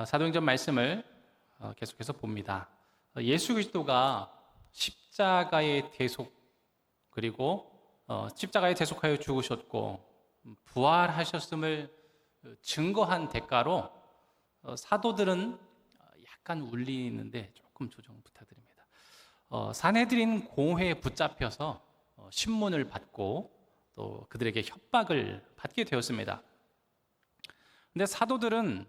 사도행전 말씀을 계속해서 봅니다. 예수 그리스도가 십자가의 대속, 그리고 십자가에 대속하여 죽으셨고 부활하셨음을 증거한 대가로 사도들은 약간 울리는데 조금 조정 부탁드립니다. 산헤드린 공회에 붙잡혀서 신문을 받고 또 그들에게 협박을 받게 되었습니다. 근데 사도들은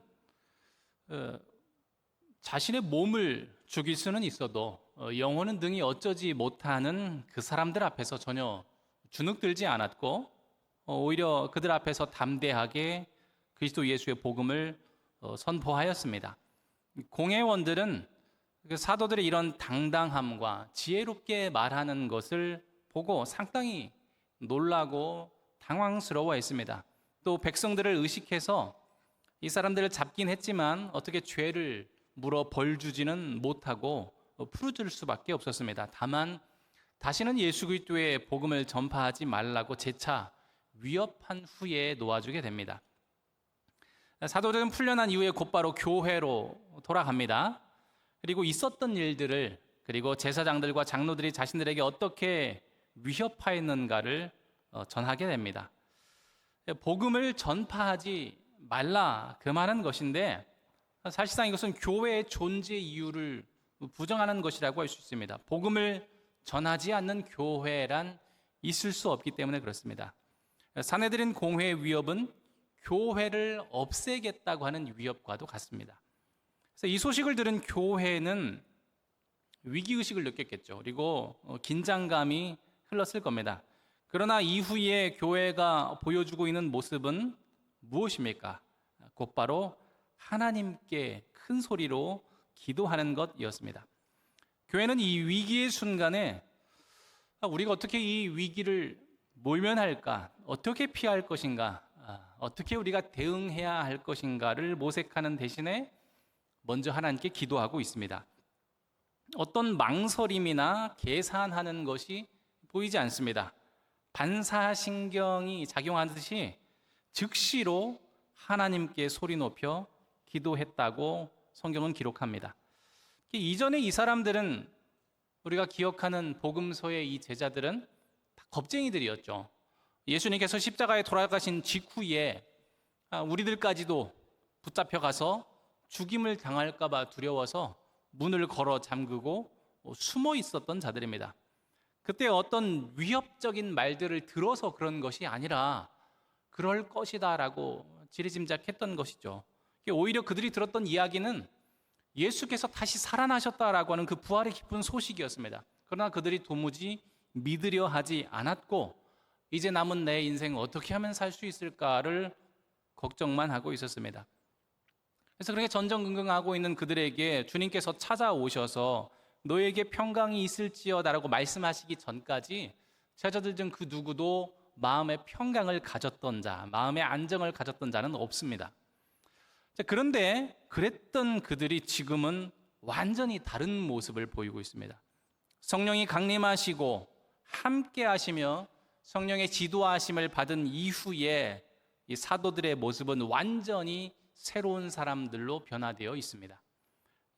자신의 몸을 죽일 수는 있어도 영혼은 능히 어쩌지 못하는 그 사람들 앞에서 전혀 주눅들지 않았고 오히려 그들 앞에서 담대하게 그리스도 예수의 복음을 선포하였습니다. 공회원들은 그 사도들의 이런 당당함과 지혜롭게 말하는 것을 보고 상당히 놀라고 당황스러워했습니다. 또 백성들을 의식해서 이 사람들을 잡긴 했지만 어떻게 죄를 물어 벌 주지는 못하고 풀어줄 수밖에 없었습니다. 다만 다시는 예수 그리스도의 복음을 전파하지 말라고 재차 위협한 후에 놓아주게 됩니다. 사도들은 풀려난 이후에 곧바로 교회로 돌아갑니다. 그리고 있었던 일들을, 그리고 제사장들과 장로들이 자신들에게 어떻게 위협하였는가를 전하게 됩니다. 복음을 전파하지 말라, 그 말은 것인데 사실상 이것은 교회의 존재 이유를 부정하는 것이라고 할 수 있습니다. 복음을 전하지 않는 교회란 있을 수 없기 때문에 그렇습니다. 산헤드린 공회의 위협은 교회를 없애겠다고 하는 위협과도 같습니다. 그래서 이 소식을 들은 교회는 위기의식을 느꼈겠죠. 그리고 긴장감이 흘렀을 겁니다. 그러나 이후에 교회가 보여주고 있는 모습은 무엇입니까? 곧바로 하나님께 큰 소리로 기도하는 것이었습니다. 교회는 이 위기의 순간에 우리가 어떻게 이 위기를 모면할까? 어떻게 피할 것인가? 어떻게 우리가 대응해야 할 것인가를 모색하는 대신에 먼저 하나님께 기도하고 있습니다. 어떤 망설임이나 계산하는 것이 보이지 않습니다. 반사신경이 작용하듯이 즉시로 하나님께 소리 높여 기도했다고 성경은 기록합니다. 이전에 이 사람들은, 우리가 기억하는 복음서의 이 제자들은 다 겁쟁이들이었죠. 예수님께서 십자가에 돌아가신 직후에 우리들까지도 붙잡혀가서 죽임을 당할까 봐 두려워서 문을 걸어 잠그고 숨어 있었던 자들입니다. 그때 어떤 위협적인 말들을 들어서 그런 것이 아니라 그럴 것이다 라고 지리짐작했던 것이죠. 오히려 그들이 들었던 이야기는 예수께서 다시 살아나셨다라고 하는 그 부활의 기쁜 소식이었습니다. 그러나 그들이 도무지 믿으려 하지 않았고 이제 남은 내 인생 어떻게 하면 살 수 있을까를 걱정만 하고 있었습니다. 그래서 그렇게 전전긍긍하고 있는 그들에게 주님께서 찾아오셔서 너에게 평강이 있을지어다라고 말씀하시기 전까지 제자들 중 그 누구도 마음의 평강을 가졌던 자, 마음의 안정을 가졌던 자는 없습니다. 그런데 그랬던 그들이 지금은 완전히 다른 모습을 보이고 있습니다. 성령이 강림하시고 함께 하시며 성령의 지도하심을 받은 이후에 이 사도들의 모습은 완전히 새로운 사람들로 변화되어 있습니다.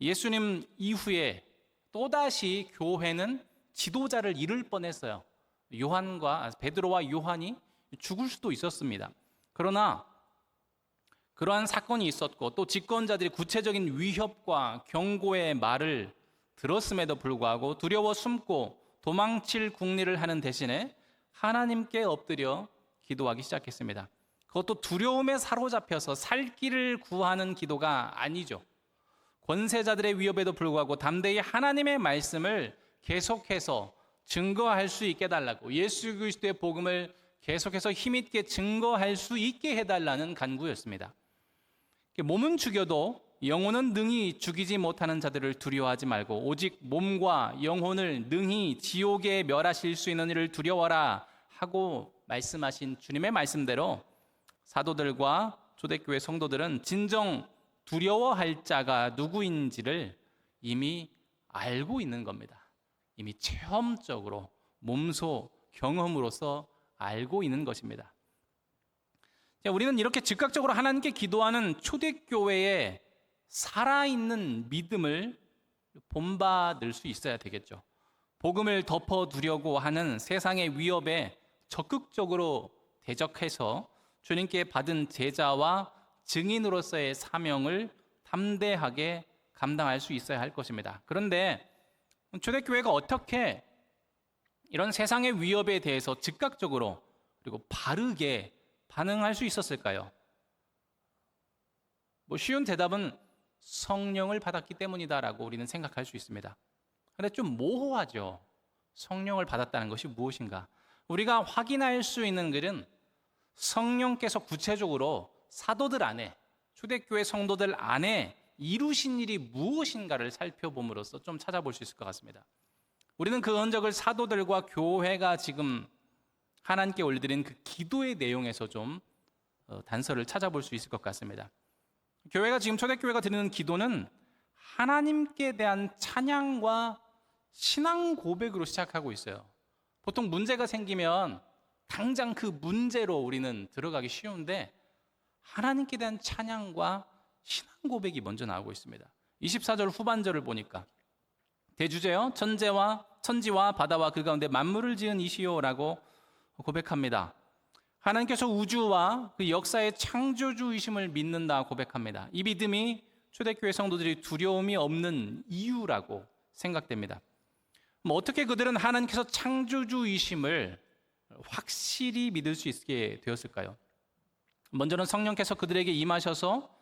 예수님 이후에 또다시 교회는 지도자를 잃을 뻔했어요. 베드로와 요한이 죽을 수도 있었습니다. 그러나 그러한 사건이 있었고 또 집권자들이 구체적인 위협과 경고의 말을 들었음에도 불구하고 두려워 숨고 도망칠 궁리를 하는 대신에 하나님께 엎드려 기도하기 시작했습니다. 그것도 두려움에 사로잡혀서 살 길을 구하는 기도가 아니죠. 권세자들의 위협에도 불구하고 담대히 하나님의 말씀을 계속해서 증거할 수 있게 해달라고, 예수 그리스도의 복음을 계속해서 힘있게 증거할 수 있게 해달라는 간구였습니다. 몸은 죽여도 영혼은 능히 죽이지 못하는 자들을 두려워하지 말고 오직 몸과 영혼을 능히 지옥에 멸하실 수 있는 이를 두려워라 하고 말씀하신 주님의 말씀대로 사도들과 초대교회 성도들은 진정 두려워할 자가 누구인지를 이미 알고 있는 겁니다. 이미 체험적으로 몸소 경험으로서 알고 있는 것입니다. 우리는 이렇게 즉각적으로 하나님께 기도하는 초대교회의 살아있는 믿음을 본받을 수 있어야 되겠죠. 복음을 덮어두려고 하는 세상의 위협에 적극적으로 대적해서 주님께 받은 제자와 증인으로서의 사명을 담대하게 감당할 수 있어야 할 것입니다. 그런데 초대교회가 어떻게 이런 세상의 위협에 대해서 즉각적으로 그리고 바르게 반응할 수 있었을까요? 쉬운 대답은 성령을 받았기 때문이다라고 우리는 생각할 수 있습니다. 그런데 좀 모호하죠. 성령을 받았다는 것이 무엇인가? 우리가 확인할 수 있는 것은 성령께서 구체적으로 사도들 안에, 초대교회 성도들 안에 이루신 일이 무엇인가를 살펴봄으로써 좀 찾아볼 수 있을 것 같습니다. 우리는 그 흔적을 사도들과 교회가 지금 하나님께 올려드린 그 기도의 내용에서 좀 단서를 찾아볼 수 있을 것 같습니다. 교회가 지금 초대교회가 드리는 기도는 하나님께 대한 찬양과 신앙 고백으로 시작하고 있어요. 보통 문제가 생기면 당장 그 문제로 우리는 들어가기 쉬운데 하나님께 대한 찬양과 신앙 고백이 먼저 나오고 있습니다. 24절 후반절을 보니까 대주제여 천지와 바다와 그 가운데 만물을 지은 이시요라고 고백합니다. 하나님께서 우주와 그 역사의 창조주이심을 믿는다 고백합니다. 이 믿음이 초대교회 성도들이 두려움이 없는 이유라고 생각됩니다. 어떻게 그들은 하나님께서 창조주이심을 확실히 믿을 수 있게 되었을까요? 먼저는 성령께서 그들에게 임하셔서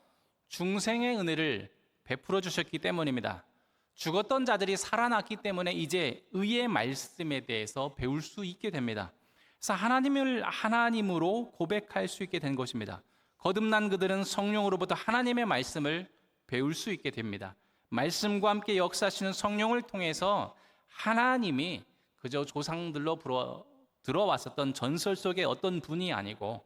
중생의 은혜를 베풀어 주셨기 때문입니다. 죽었던 자들이 살아났기 때문에 이제 의의 말씀에 대해서 배울 수 있게 됩니다. 그래서 하나님을 하나님으로 고백할 수 있게 된 것입니다. 거듭난 그들은 성령으로부터 하나님의 말씀을 배울 수 있게 됩니다. 말씀과 함께 역사하시는 성령을 통해서 하나님이 그저 조상들로 들어왔었던 전설 속의 어떤 분이 아니고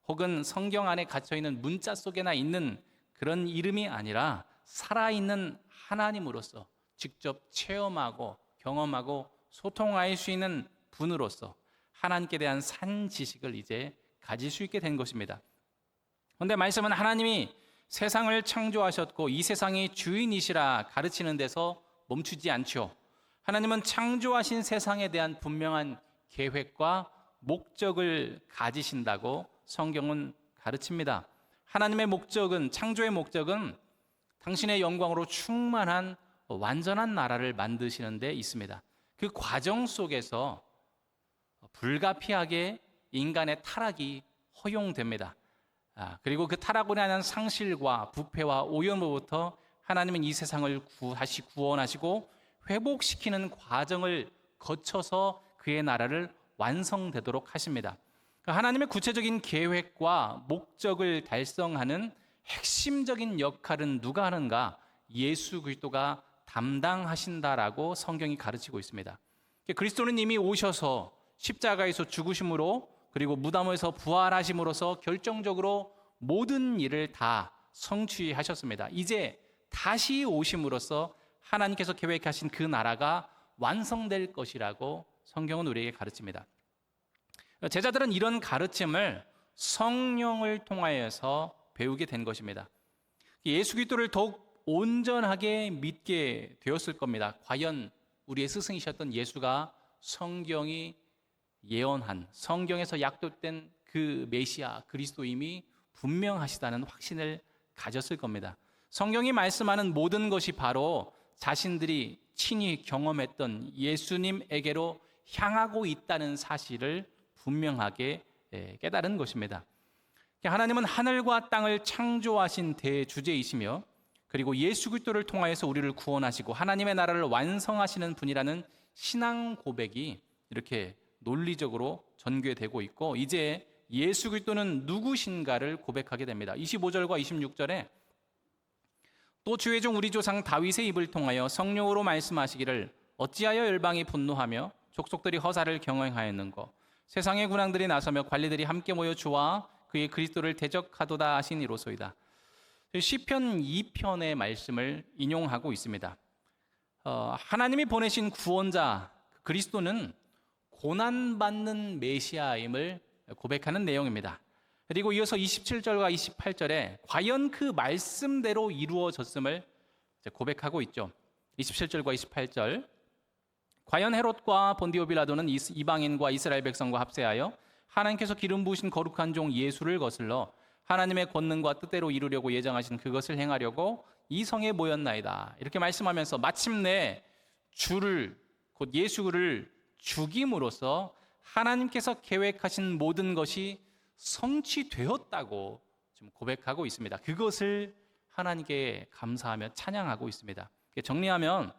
혹은 성경 안에 갇혀있는 문자 속에나 있는 그런 이름이 아니라 살아있는 하나님으로서 직접 체험하고 경험하고 소통할 수 있는 분으로서 하나님께 대한 산 지식을 이제 가질 수 있게 된 것입니다. 그런데 말씀은 하나님이 세상을 창조하셨고 이 세상의 주인이시라 가르치는 데서 멈추지 않죠. 하나님은 창조하신 세상에 대한 분명한 계획과 목적을 가지신다고 성경은 가르칩니다. 하나님의 목적은, 창조의 목적은 당신의 영광으로 충만한 완전한 나라를 만드시는 데 있습니다. 그 과정 속에서 불가피하게 인간의 타락이 허용됩니다. 그리고 그 타락으로 인한 상실과 부패와 오염으로부터 하나님은 이 세상을 다시 구원하시고 회복시키는 과정을 거쳐서 그의 나라를 완성되도록 하십니다. 하나님의 구체적인 계획과 목적을 달성하는 핵심적인 역할은 누가 하는가? 예수 그리스도가 담당하신다라고 성경이 가르치고 있습니다. 그리스도는 이미 오셔서 십자가에서 죽으심으로 그리고 무덤에서 부활하심으로써 결정적으로 모든 일을 다 성취하셨습니다. 이제 다시 오심으로써 하나님께서 계획하신 그 나라가 완성될 것이라고 성경은 우리에게 가르칩니다. 제자들은 이런 가르침을 성령을 통하여서 배우게 된 것입니다. 예수 그리스도를 더욱 온전하게 믿게 되었을 겁니다. 과연 우리의 스승이셨던 예수가 성경이 예언한, 성경에서 약도된 그 메시아 그리스도임이 분명하시다는 확신을 가졌을 겁니다. 성경이 말씀하는 모든 것이 바로 자신들이 친히 경험했던 예수님에게로 향하고 있다는 사실을 분명하게 깨달은 것입니다. 하나님은 하늘과 땅을 창조하신 대주제이시며 그리고 예수 그리스도를 통하여서 우리를 구원하시고 하나님의 나라를 완성하시는 분이라는 신앙 고백이 이렇게 논리적으로 전개되고 있고 이제 예수 그리스도는 누구신가를 고백하게 됩니다. 25절과 26절에 또 주의 종 우리 조상 다윗의 입을 통하여 성령으로 말씀하시기를 어찌하여 열방이 분노하며 족속들이 허사를 경영하였는고 세상의 군왕들이 나서며 관리들이 함께 모여 주와 그의 그리스도를 대적하도다 하시니로소이다. 시편 2편의 말씀을 인용하고 있습니다. 하나님이 보내신 구원자 그리스도는 고난받는 메시아임을 고백하는 내용입니다. 그리고 이어서 27절과 28절에 과연 그 말씀대로 이루어졌음을 고백하고 있죠. 27절과 28절. 과연 헤롯과 본디오 빌라도는 이방인과 이스라엘 백성과 합세하여 하나님께서 기름 부으신 거룩한 종 예수를 거슬러 하나님의 권능과 뜻대로 이루려고 예정하신 그것을 행하려고 이 성에 모였나이다. 이렇게 말씀하면서 마침내 주를, 곧 예수를 죽임으로써 하나님께서 계획하신 모든 것이 성취되었다고 지금 고백하고 있습니다. 그것을 하나님께 감사하며 찬양하고 있습니다. 정리하면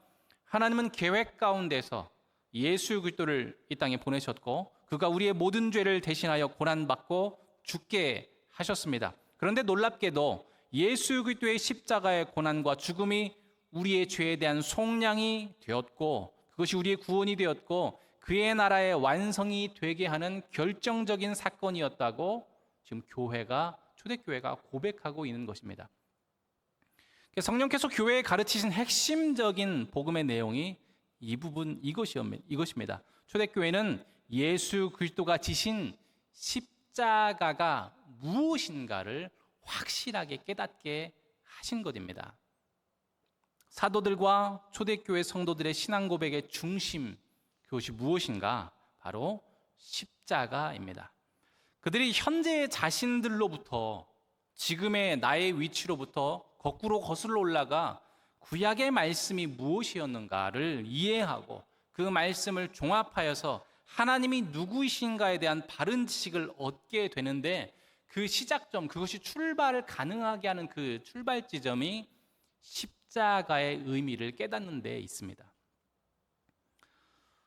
하나님은 계획 가운데서 예수 그리스도를 이 땅에 보내셨고 그가 우리의 모든 죄를 대신하여 고난받고 죽게 하셨습니다. 그런데 놀랍게도 예수 그리스도의 십자가의 고난과 죽음이 우리의 죄에 대한 속량이 되었고 그것이 우리의 구원이 되었고 그의 나라의 완성이 되게 하는 결정적인 사건이었다고 지금 초대교회가 고백하고 있는 것입니다. 성령께서 교회에 가르치신 핵심적인 복음의 내용이 이것입니다. 초대교회는 예수 그리스도가 지신 십자가가 무엇인가를 확실하게 깨닫게 하신 것입니다. 사도들과 초대교회 성도들의 신앙 고백의 중심, 그것이 무엇인가? 바로 십자가입니다. 그들이 현재의 자신들로부터 지금의 나의 위치로부터 거꾸로 거슬러 올라가 구약의 말씀이 무엇이었는가를 이해하고 그 말씀을 종합하여서 하나님이 누구이신가에 대한 바른 지식을 얻게 되는데 그 시작점, 그것이 출발을 가능하게 하는 그 출발 지점이 십자가의 의미를 깨닫는 데 있습니다.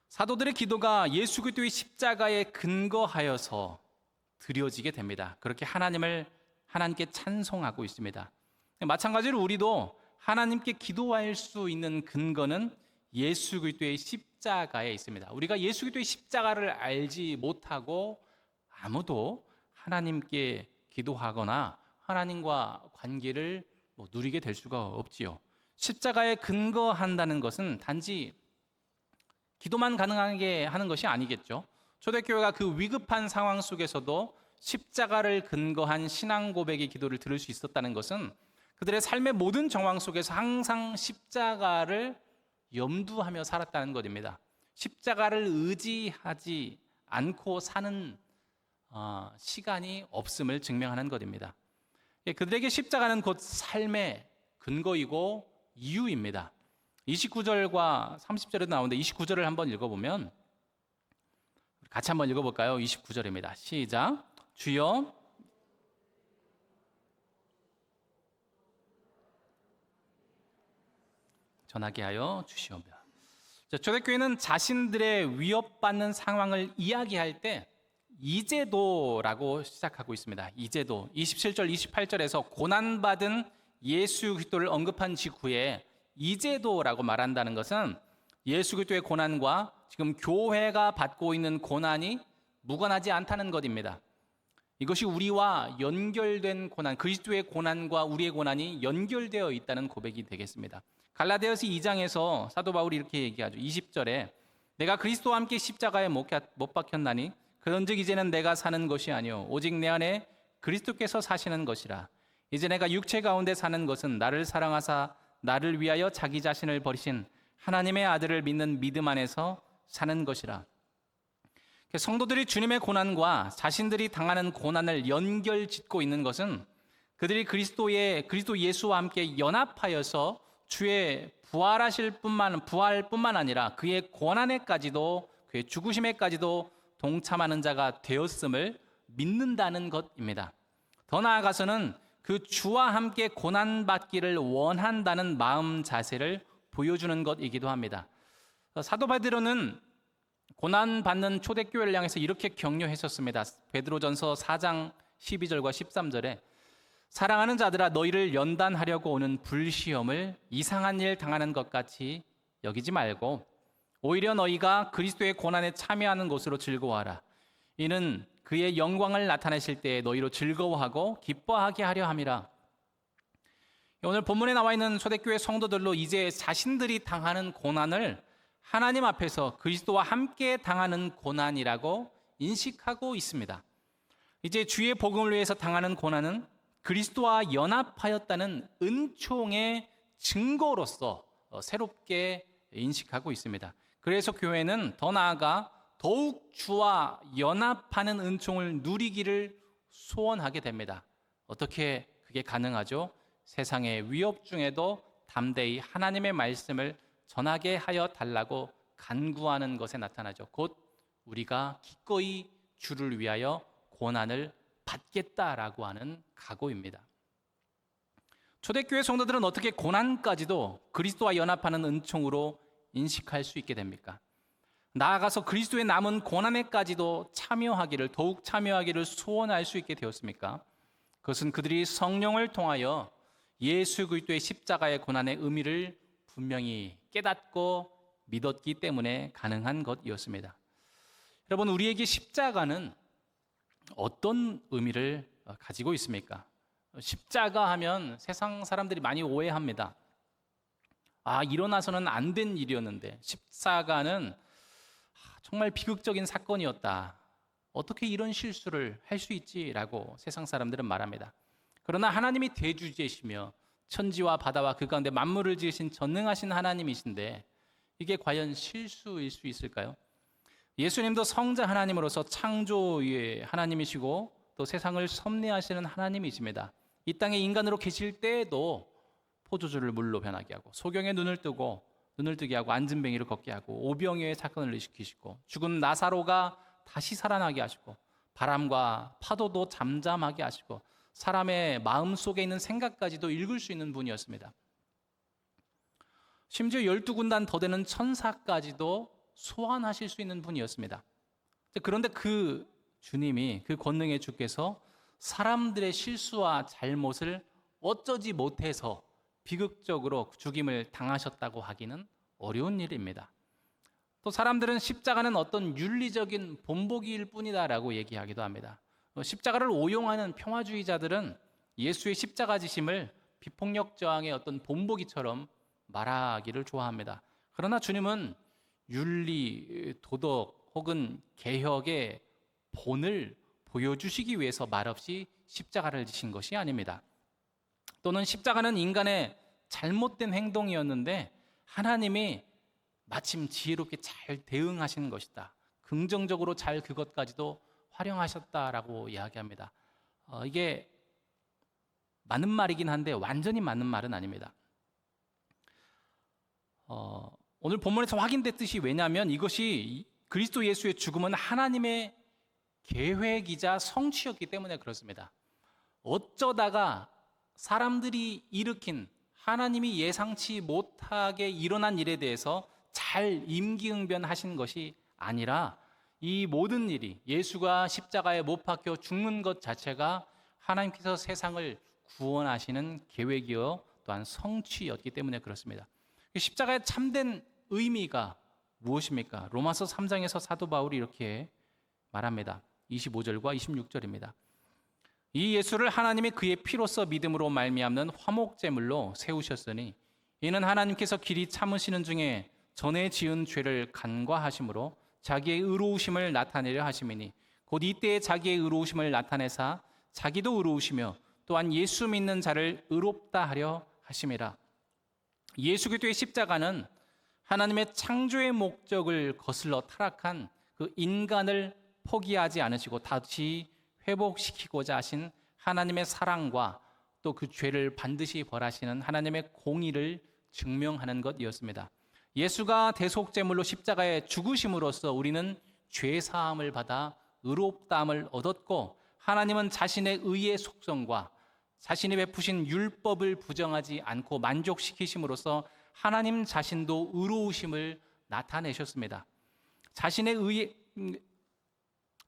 사도들의 기도가 예수 그리스도의 십자가에 근거하여서 드려지게 됩니다. 그렇게 하나님께 찬송하고 있습니다. 마찬가지로 우리도 하나님께 기도할 수 있는 근거는 예수 그리스도의 십자가에 있습니다. 우리가 예수 그리스도의 십자가를 알지 못하고 아무도 하나님께 기도하거나 하나님과 관계를 누리게 될 수가 없지요. 십자가에 근거한다는 것은 단지 기도만 가능하게 하는 것이 아니겠죠. 초대교회가 그 위급한 상황 속에서도 십자가를 근거한 신앙 고백의 기도를 들을 수 있었다는 것은 그들의 삶의 모든 정황 속에서 항상 십자가를 염두하며 살았다는 것입니다. 십자가를 의지하지 않고 사는 시간이 없음을 증명하는 것입니다. 그들에게 십자가는 곧 삶의 근거이고 이유입니다. 29절과 30절에도 나오는데 29절을 한번 읽어보면 같이 한번 읽어볼까요? 29절입니다. 시작. 주여 전하게 하여 주시오며. 초대교회는 자신들의 위협받는 상황을 이야기할 때 이제도라고 시작하고 있습니다. 이제도 27절 28절에서 고난받은 예수 그리스도를 언급한 직후에 이제도라고 말한다는 것은 예수 그리스도의 고난과 지금 교회가 받고 있는 고난이 무관하지 않다는 것입니다. 이것이 우리와 연결된 고난, 그리스도의 고난과 우리의 고난이 연결되어 있다는 고백이 되겠습니다. 갈라디아서 2장에서 사도 바울이 이렇게 얘기하죠. 20절에 내가 그리스도와 함께 십자가에 못 박혔나니 그런즉 이제는 내가 사는 것이 아니요 오직 내 안에 그리스도께서 사시는 것이라. 이제 내가 육체 가운데 사는 것은 나를 사랑하사 나를 위하여 자기 자신을 버리신 하나님의 아들을 믿는 믿음 안에서 사는 것이라. 성도들이 주님의 고난과 자신들이 당하는 고난을 연결짓고 있는 것은 그들이 그리스도 예수와 함께 연합하여서 주의 부활뿐만 아니라 그의 고난에까지도 그의 죽으심에까지도 동참하는 자가 되었음을 믿는다는 것입니다. 더 나아가서는 그 주와 함께 고난받기를 원한다는 마음 자세를 보여주는 것이기도 합니다. 사도 베드로는 고난받는 초대교회를 향해서 이렇게 격려했었습니다. 베드로전서 4장 12절과 13절에 사랑하는 자들아 너희를 연단하려고 오는 불시험을 이상한 일 당하는 것 같이 여기지 말고 오히려 너희가 그리스도의 고난에 참여하는 것으로 즐거워하라. 이는 그의 영광을 나타내실 때에 너희로 즐거워하고 기뻐하게 하려 함이라. 오늘 본문에 나와 있는 초대교회 성도들로 이제 자신들이 당하는 고난을 하나님 앞에서 그리스도와 함께 당하는 고난이라고 인식하고 있습니다. 이제 주의 복음을 위해서 당하는 고난은 그리스도와 연합하였다는 은총의 증거로서 새롭게 인식하고 있습니다. 그래서 교회는 더 나아가 더욱 주와 연합하는 은총을 누리기를 소원하게 됩니다. 어떻게 그게 가능하죠? 세상의 위협 중에도 담대히 하나님의 말씀을 전하게 하여 달라고 간구하는 것에 나타나죠. 곧 우리가 기꺼이 주를 위하여 고난을 받겠다라고 하는 각오입니다. 초대교회 성도들은 어떻게 고난까지도 그리스도와 연합하는 은총으로 인식할 수 있게 됩니까? 나아가서 그리스도의 남은 고난에까지도 더욱 참여하기를 소원할 수 있게 되었습니까? 그것은 그들이 성령을 통하여 예수 그리스도의 십자가의 고난의 의미를 분명히 깨닫고 믿었기 때문에 가능한 것이었습니다. 여러분, 우리에게 십자가는 어떤 의미를 가지고 있습니까? 십자가 하면 세상 사람들이 많이 오해합니다. 일어나서는 안 된 일이었는데 십자가는 정말 비극적인 사건이었다. 어떻게 이런 실수를 할 수 있지라고 세상 사람들은 말합니다. 그러나 하나님이 대주제시며 천지와 바다와 그 가운데 만물을 지으신 전능하신 하나님이신데 이게 과연 실수일 수 있을까요? 예수님도 성자 하나님으로서 창조의 하나님이시고 또 세상을 섭리하시는 하나님이십니다. 이 땅에 인간으로 계실 때에도 포도주를 물로 변하게 하고 소경의 눈을 뜨게 하고 앉은 뱅이를 걷게 하고 오병이어의 사건을 일으키시고 죽은 나사로가 다시 살아나게 하시고 바람과 파도도 잠잠하게 하시고 사람의 마음속에 있는 생각까지도 읽을 수 있는 분이었습니다. 심지어 12군단 더 되는 천사까지도 소환하실 수 있는 분이었습니다. 그런데 그 주님이, 그 권능의 주께서 사람들의 실수와 잘못을 어쩌지 못해서 비극적으로 죽임을 당하셨다고 하기는 어려운 일입니다. 또 사람들은 십자가는 어떤 윤리적인 본보기일 뿐이다라고 얘기하기도 합니다. 십자가를 오용하는 평화주의자들은 예수의 십자가 지심을 비폭력 저항의 어떤 본보기처럼 말하기를 좋아합니다. 그러나 주님은 윤리, 도덕 혹은 개혁의 본을 보여주시기 위해서 말없이 십자가를 지신 것이 아닙니다. 또는 십자가는 인간의 잘못된 행동이었는데 하나님이 마침 지혜롭게 잘 대응하시는 것이다. 긍정적으로 잘 그것까지도 활용하셨다라고 이야기합니다. 이게 맞는 말이긴 한데 완전히 맞는 말은 아닙니다. 오늘 본문에서 확인됐듯이 왜냐하면 이것이 그리스도 예수의 죽음은 하나님의 계획이자 성취였기 때문에 그렇습니다. 어쩌다가 사람들이 일으킨 하나님이 예상치 못하게 일어난 일에 대해서 잘 임기응변하신 것이 아니라 이 모든 일이 예수가 십자가에 못 박혀 죽는 것 자체가 하나님께서 세상을 구원하시는 계획이요 또한 성취였기 때문에 그렇습니다. 십자가의 참된 의미가 무엇입니까? 로마서 3장에서 사도 바울이 이렇게 말합니다. 25절과 26절입니다. 이 예수를 하나님이 그의 피로써 믿음으로 말미암는 화목제물로 세우셨으니 이는 하나님께서 길이 참으시는 중에 전에 지은 죄를 간과하심으로 자기의 의로우심을 나타내려 하심이니 곧 이때에 자기의 의로우심을 나타내사 자기도 의로우시며 또한 예수 믿는 자를 의롭다 하려 하심이라. 예수 그리스도의 십자가는 하나님의 창조의 목적을 거슬러 타락한 그 인간을 포기하지 않으시고 다시 회복시키고자 하신 하나님의 사랑과 또 그 죄를 반드시 벌하시는 하나님의 공의를 증명하는 것이었습니다. 예수가 대속제물로 십자가에 죽으심으로써 우리는 죄사함을 받아 의롭다함을 얻었고 하나님은 자신의 의의 속성과 자신이 베푸신 율법을 부정하지 않고 만족시키심으로써 하나님 자신도 의로우심을 나타내셨습니다. 자신의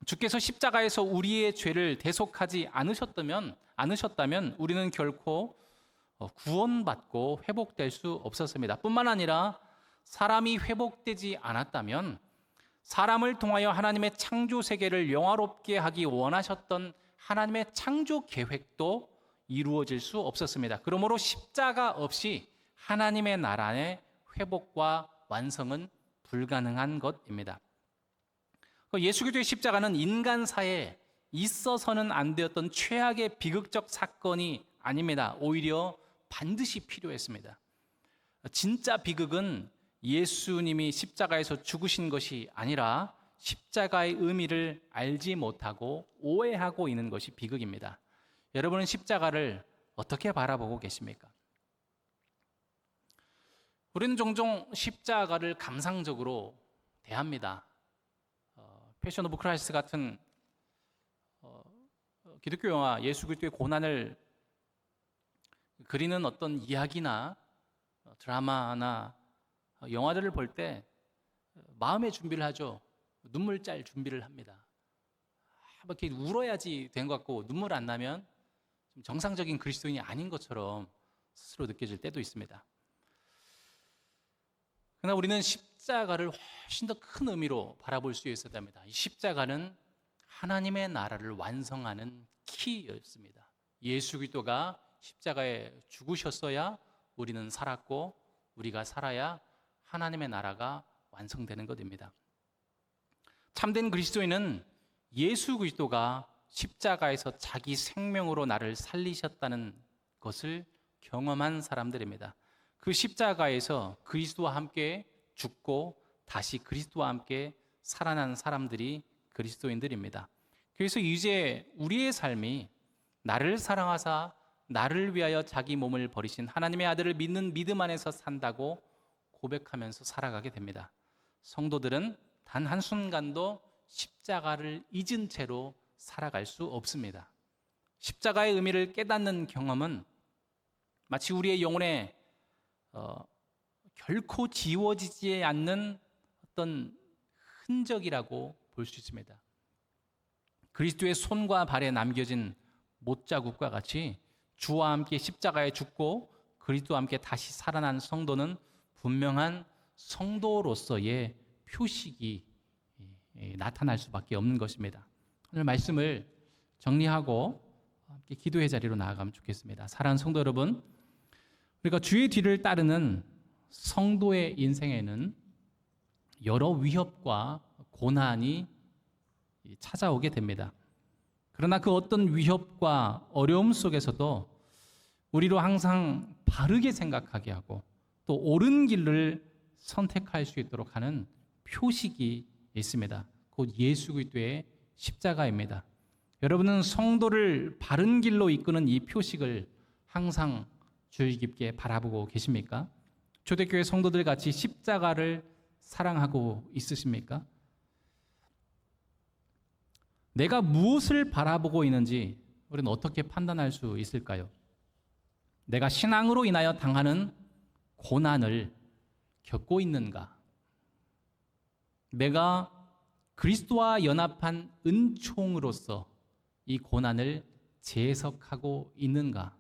주께서 십자가에서 우리의 죄를 대속하지 않으셨다면 우리는 결코 구원받고 회복될 수 없었습니다. 뿐만 아니라 사람이 회복되지 않았다면 사람을 통하여 하나님의 창조 세계를 영화롭게 하기 원하셨던 하나님의 창조 계획도 이루어질 수 없었습니다. 그러므로 십자가 없이 하나님의 나라의 회복과 완성은 불가능한 것입니다. 예수 그리스도의 십자가는 인간사의 있어서는 안 되었던 최악의 비극적 사건이 아닙니다. 오히려 반드시 필요했습니다. 진짜 비극은 예수님이 십자가에서 죽으신 것이 아니라 십자가의 의미를 알지 못하고 오해하고 있는 것이 비극입니다. 여러분은 십자가를 어떻게 바라보고 계십니까? 우리는 종종 십자가를 감상적으로 대합니다. 패션 오브 크라이스트 같은 기독교 영화, 예수 그리스도의 고난을 그리는 어떤 이야기나 드라마나 영화들을 볼 때 마음의 준비를 하죠. 눈물 짤 준비를 합니다. 이렇게 울어야지 된 것 같고 눈물 안 나면 좀 정상적인 그리스도인이 아닌 것처럼 스스로 느껴질 때도 있습니다. 그러나 우리는 십자가를 훨씬 더 큰 의미로 바라볼 수 있어야 합니다. 이 십자가는 하나님의 나라를 완성하는 키였습니다. 예수 그리스도가 십자가에 죽으셨어야 우리는 살았고 우리가 살아야 하나님의 나라가 완성되는 것입니다. 참된 그리스도인은 예수 그리스도가 십자가에서 자기 생명으로 나를 살리셨다는 것을 경험한 사람들입니다. 그 십자가에서 그리스도와 함께 죽고 다시 그리스도와 함께 살아난 사람들이 그리스도인들입니다. 그래서 이제 우리의 삶이 나를 사랑하사 나를 위하여 자기 몸을 버리신 하나님의 아들을 믿는 믿음 안에서 산다고 고백하면서 살아가게 됩니다. 성도들은 단 한순간도 십자가를 잊은 채로 살아갈 수 없습니다. 십자가의 의미를 깨닫는 경험은 마치 우리의 영혼에 결코 지워지지 않는 어떤 흔적이라고 볼 수 있습니다. 그리스도의 손과 발에 남겨진 못자국과 같이 주와 함께 십자가에 죽고 그리스도와 함께 다시 살아난 성도는 분명한 성도로서의 표식이 나타날 수밖에 없는 것입니다. 오늘 말씀을 정리하고 함께 기도의 자리로 나아가면 좋겠습니다. 사랑하는 성도 여러분, 우리가 주의 뒤를 따르는 성도의 인생에는 여러 위협과 고난이 찾아오게 됩니다. 그러나 그 어떤 위협과 어려움 속에서도 우리로 항상 바르게 생각하게 하고 또 옳은 길을 선택할 수 있도록 하는 표식이 있습니다. 곧 예수 그리스도의 십자가입니다. 여러분은 성도를 바른 길로 이끄는 이 표식을 항상 주의 깊게 바라보고 계십니까? 초대교회 성도들 같이 십자가를 사랑하고 있으십니까? 내가 무엇을 바라보고 있는지 우리는 어떻게 판단할 수 있을까요? 내가 신앙으로 인하여 당하는 고난을 겪고 있는가? 내가 그리스도와 연합한 은총으로서 이 고난을 재해석하고 있는가?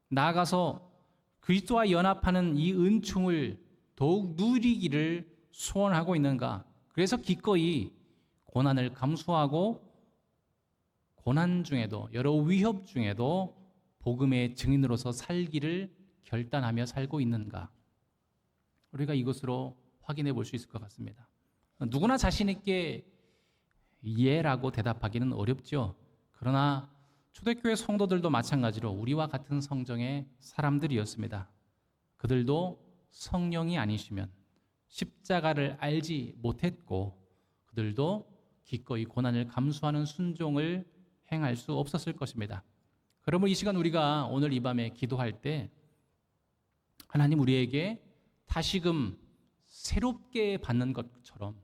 나아가서 그리스도와 연합하는 이 은총을 더욱 누리기를 소원하고 있는가? 그래서 기꺼이 고난을 감수하고 고난 중에도 여러 위협 중에도 복음의 증인으로서 살기를 결단하며 살고 있는가? 우리가 이것으로 확인해 볼 수 있을 것 같습니다. 누구나 자신 있게 예라고 대답하기는 어렵죠. 그러나 초대교회 성도들도 마찬가지로 우리와 같은 성정의 사람들이었습니다. 그들도 성령이 아니시면 십자가를 알지 못했고 그들도 기꺼이 고난을 감수하는 순종을 행할 수 없었을 것입니다. 그러므로 이 시간 우리가 오늘 이 밤에 기도할 때 하나님 우리에게 다시금 새롭게 받는 것처럼,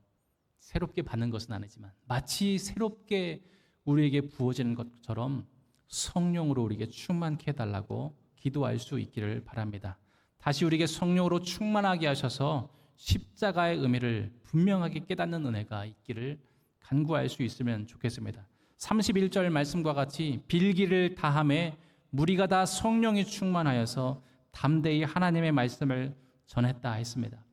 새롭게 받는 것은 아니지만 마치 새롭게 우리에게 부어지는 것처럼 성령으로 우리에게 충만케 해달라고 기도할 수 있기를 바랍니다. 다시 우리에게 성령으로 충만하게 하셔서 십자가의 의미를 분명하게 깨닫는 은혜가 있기를 간구할 수 있으면 좋겠습니다. 31절 말씀과 같이 빌기를 다함에 무리가 다 성령이 충만하여서 담대히 하나님의 말씀을 전했다 했습니다.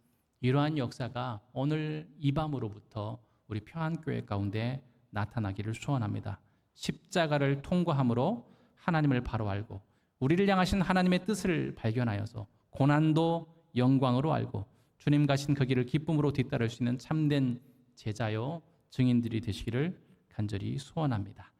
이러한 역사가 오늘 이 밤으로부터 우리 평안교회 가운데 나타나기를 소원합니다. 십자가를 통과함으로 하나님을 바로 알고 우리를 향하신 하나님의 뜻을 발견하여서 고난도 영광으로 알고 주님 가신 그 길을 기쁨으로 뒤따를 수 있는 참된 제자요 증인들이 되시기를 간절히 소원합니다.